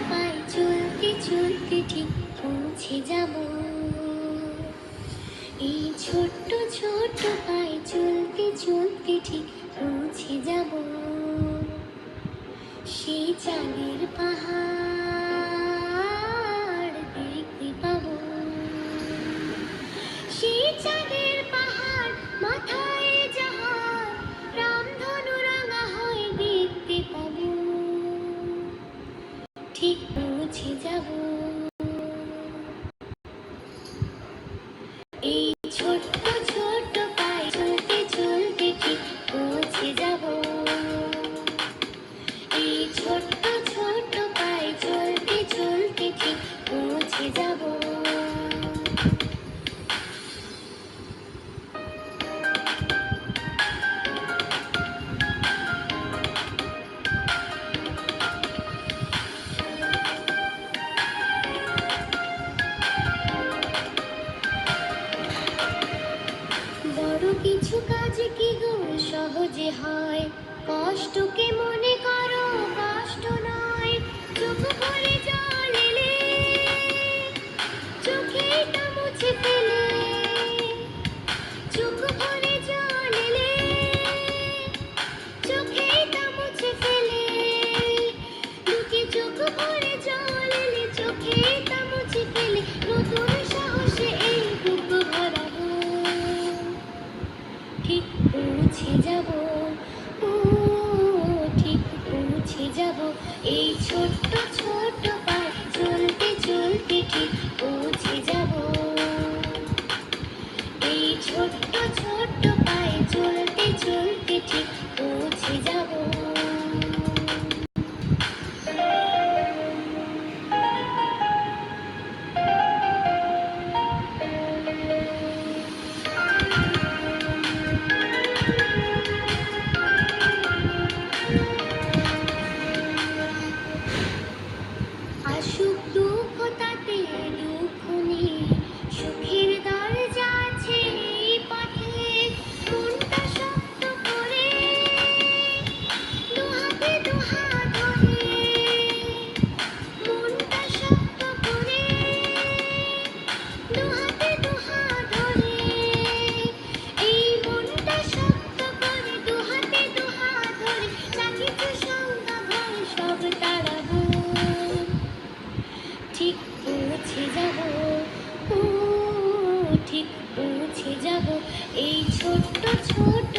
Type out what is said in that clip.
পায়ে চলতে চলতে ঠিক পৌঁছে যাব। এই ছোট্ট ছোট্ট পায়ে চলতে চলতে ঠিক পৌঁছে যাব। সেই চাঁদের পাহাড় দেখতে পাবো। সেই চাঁদের পাহাড় মাথায় যাহার রামধনু রাঙা হয়ে দেখতে পাবো। ঠিক পৌঁছে যাব। এই ছোট্ট ছোট্ট পায়ে চলতে চলতে ঠিক পৌঁছে যাব। এই ছোট্ট ছোট্ট পায়ে চলতে চলতে ঠিক পৌঁছে যাব। বড় কিছু কাজ কি গো সহজে হয়, কষ্টকে মনে করো কষ্ট নয়। চোখ ভরে জল এলে চোখেটা মুছে ফেলে, চোখ ভরে জল এলে চোখেটা মুছে ফেলে। দুটি চোখ ভরে জল এলে চোখেটা মুছে ফেলে, নতুন সাহসে এই বুক ভরাবো। ঠিক পৌঁছে যাব, ও ঠিক পৌঁছে যাব। এই ছোট্ট ছোট্ট পায়ে চলতে চলতে ঠিক পৌঁছে যাব। এই ছোট্ট ছোট্ট পায়ে চলতে চলতে ঠিক পৌঁছে যাব। আসুক দুঃখ তাতে দুঃখ নেই, সুখের দরজা আছে এই পথে। মনটা শক্ত করে দুহাতে দুহাত ধরে, মনটা শক্ত করে দুহাতে দুহাত ধরে। এই মনটা শক্ত করে দুহাতে দুহাত ধরে, যা কিছু সংজ্ঞা ভয় সব তাড়াবো। ঠিক পৌঁছে যাব, ও ঠিক পৌঁছে যাব। এই ছোট্ট ছোট্ট